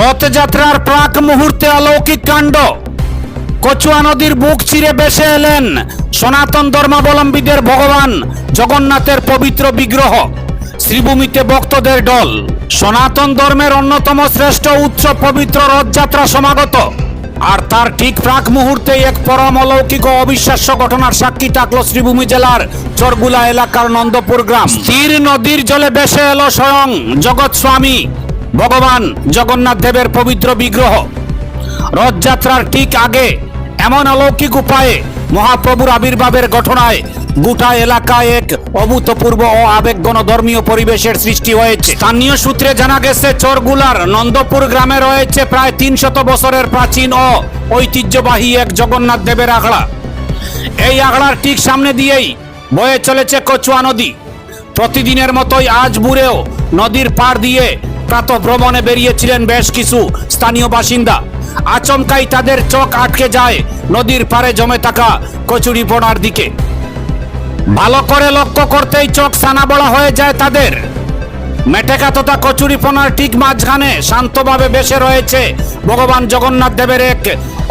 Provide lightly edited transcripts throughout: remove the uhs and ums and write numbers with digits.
রথযাত্রার প্রাক মুহূর্তে অলৌকিক কাণ্ড। কচুয়া নদীর বুক চিরে ভেসে এলেন সনাতন ধর্মাবলম্বীদের ভগবান জগন্নাথের পবিত্র বিগ্রহ। শ্রীভূমিতে ভক্তদের ঢল। সনাতন ধর্মের অন্যতম শ্রেষ্ঠ উৎসব পবিত্র রথযাত্রা সমাগত। আর তার ঠিক প্রাক মুহূর্তে এক পরম অলৌকিক ও অবিশ্বাস্য ঘটনার সাক্ষী থাকলো শ্রীভূমি জেলার চরগুলা এলাকার নন্দপুর গ্রাম। স্থির নদীর জলে ভেসে এলো স্বয়ং জগৎ স্বামী ভগবান জগন্নাথ দেবের পবিত্র বিগ্রহ। রথযাত্রার ঠিক আগে এমন অলৌকিক উপায়ে মহাপ্রভুর আবির্ভাবের ঘটনায় গোটা এলাকায় এক অভূতপূর্ব ও আবেগঘন ধর্মীয় পরিবেশের সৃষ্টি হয়েছে। স্থানীয় সূত্রে জানা গেছে, চরগুলার নন্দপুর গ্রামে রয়েছে প্রায় 300 বছরের প্রাচীন ও ঐতিহ্যবাহী এক জগন্নাথ দেবের আখড়া। এই আখড়ার ঠিক সামনে দিয়েই বয়ে চলেছে কচুয়া নদী। প্রতিদিনের মতোই আজ ভোরেও নদীর পাড় দিয়ে প্রাতঃ ভ্রমণে বেরিয়েছিলেন বেশ কিছু স্থানীয় বাসিন্দা। আচমকাই তাদের চোখ আটকে যায় নদীর পাড়ে জমে থাকা কচুরিপনার দিকে। ভালো করে লক্ষ্য করতেই চোখ ছানা বড়া হয়ে যায় তাদের। মেটেকা তথা কচুরিপনার ঠিক মাঝখানে শান্তভাবে বেসে রয়েছে ভগবান জগন্নাথ দেবের এক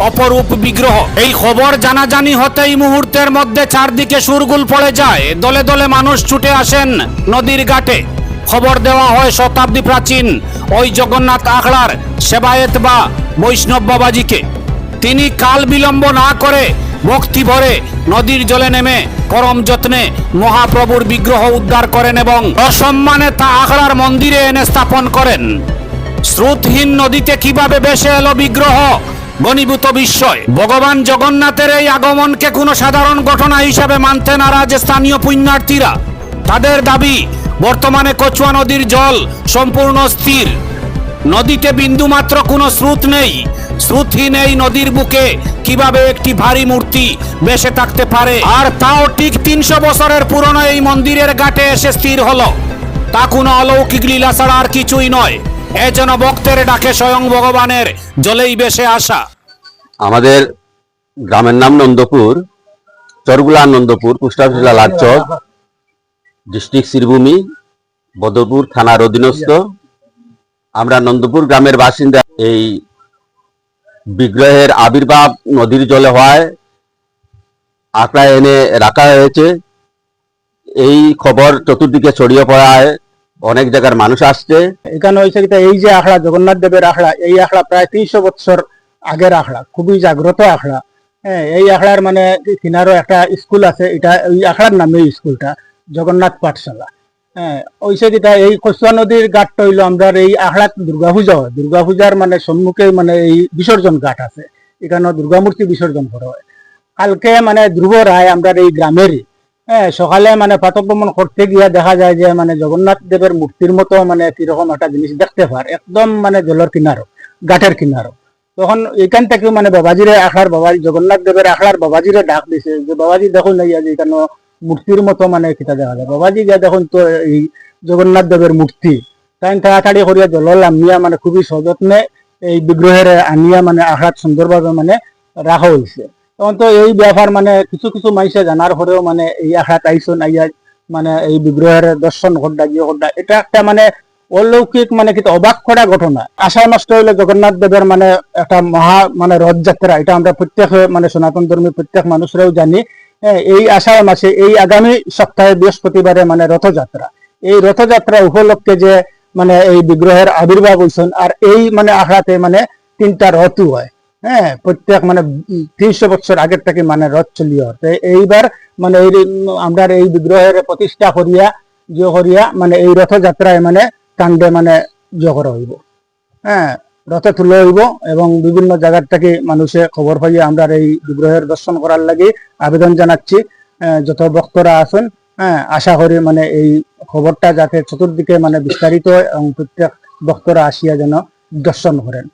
অপরূপ বিগ্রহ। এই খবর জানাজানি হতেই মুহূর্তের মধ্যে চারদিকে শোরগোল পড়ে যায়। দলে দলে মানুষ ছুটে আসেন নদীর ঘাটে। খবর দেওয়া হয় শতাব্দী প্রাচীন ওই জগন্নাথ আখড়ার সেবায়েত বা বৈষ্ণব বাবাজিকে। তিনি কাল বিলম্ব না করে ভক্তি ভরে নদীর জলে নেমে পরম যত্নে মহাপ্রভুর বিগ্রহ উদ্ধার করেন এবং অসম্মানে তা আখড়ার মন্দিরে এনে স্থাপন করেন। স্রোতহীন নদীতে কিভাবে ভেসে এলো বিগ্রহ ঘনীভূত বিস্ময়। ভগবান জগন্নাথের এই আগমনকে কোনো সাধারণ ঘটনা হিসাবে মানতে নারাজ স্থানীয় পুণ্যার্থীরা। তাদের দাবি, বর্তমানে কচুয়া নদীর জল সম্পূর্ণ স্থির। নদীতে বিন্দুমাত্র কোনো স্রোত নেই। স্রোতহীন এই নদীর বুকে কিভাবে একটি ভারী মূর্তি ভেসে থাকতে পারে, আর তাও ঠিক 300 বছরের পুরনো এই মন্দিরের ঘাটে এসে স্থির হলো, তা কোনো অলৌকিক লীলা ছাড়া আর কিছুই নয়। এ যেন ভক্তের ডাকে স্বয়ং ভগবানের জলেই ভেসে আসা। আমাদের গ্রামের নাম নন্দপুর, চরগুলা নন্দপুর, পোস্ট অফিস জেলা লালচক, ডিস্ট্রিক্ট শ্রীভূমি, বদরপুর থানার অধীনস্থ। আমরা নন্দপুর গ্রামের বাসিন্দা। এই বিগ্রহের আবির্ভাব নদীর জলে হয়, আঁকড়া এনে রাখা হয়েছে। এই খবর চতুর্দিকে ছড়িয়ে পড়ায় অনেক জায়গার মানুষ আসছে। এখানে হয়েছে এই যে আখড়া জগন্নাথ দেবের আখড়া, এই আখড়া প্রায় 300 বছর আগের আখড়া, খুবই জাগ্রত আখড়া। হ্যাঁ, এই আখড়ার মানে কিনারও একটা স্কুল আছে, এটা ওই আখড়ার নামে স্কুলটা জগন্নাথ পাঠশালা। হ্যাঁ, ওইসে যেটা এই কচুয়া নদীর ঘাটটা হইলো আমরা এই আখড়াত দুর্গাপূজা হয়। দুর্গাপূজার মানে সম্মুখে মানে এই বিসর্জন ঘাট আছে, এখানে দুর্গামূর্তি বিসর্জন করা হয়। কালকে মানে ধ্রুব রায় আমরা এই গ্রামেরই, হ্যাঁ, সকালে মানে প্রাতঃভ্রমণ করতে গিয়া দেখা যায় যে মানে জগন্নাথ দেবের মূর্তির মতো মানে কিরকম একটা জিনিস দেখতে পার, একদম মানে জলের কিনারো, ঘাটের কিনারো। তখন এখান থেকে মানে বাবাজিরে আখড়ার বাবাজি জগন্নাথ দেবের আখড়ার বাবাজিরে ডাক দিছে যে বাবাজি দেখুন না যে এখানে মূর্তির মতো মানে কিতা দেখা যায়। বাবাজি গিয়া দেখুন তো এই জগন্নাথ দেবের মূর্তি। তাই তাড়াতাড়ি করিয়া জল আনিয়া মানে খুবই সযত্নে এই বিগ্রহের আনিয়া মানে আখড়াত সুন্দরভাবে মানে রাখা হয়েছে। তখন তো এই ব্যাপার মানে কিছু কিছু মানুষে জানার পরেও মানে এই আখড়াত আইসন আইয়া মানে এই বিগ্রহের দর্শন করডা গিয়ে করডা, এটা একটা মানে অলৌকিক মানে কিন্তু অবাক করা ঘটনা। আশা নষ্ট হইলে জগন্নাথ দেবের মানে একটা মহা মানে রথযাত্রা, এটা আমরা প্রত্যেক মানে সনাতন ধর্মী প্রত্যেক মানুষরাও জানি। এই আষাঢ় মাসে এই আগামী সপ্তাহে বৃহস্পতিবারে মানে রথযাত্রা। এই রথযাত্রা উপলক্ষে যে মানে এই বিগ্রহের আবির্ভাব হয়েছেন, আর এই মানে আখড়াতে মানে 3টা রথও হয়। হ্যাঁ, প্রত্যেক মানে 300 বছর আগের থেকে মানে রথ চলিয়ে হয়। এইবার মানে এই আমরা এই বিগ্রহের প্রতিষ্ঠা করিয়া মানে এই রথযাত্রায় মানে কাণ্ডে মানে করা হইব। হ্যাঁ, রথে তুলে হইব এবং বিভিন্ন জায়গার থেকে মানুষে খবর পাইয়ে আমরা এই বিগ্রহের দর্শন করার লাগি আবেদন জানাচ্ছি যত ভক্তরা আছেন। হ্যাঁ, আশা করি মানে এই খবরটা যাতে চতুর্দিকে মানে বিস্তারিত এবং প্রত্যেক ভক্তরা আসিয়া যেন দর্শন করেন।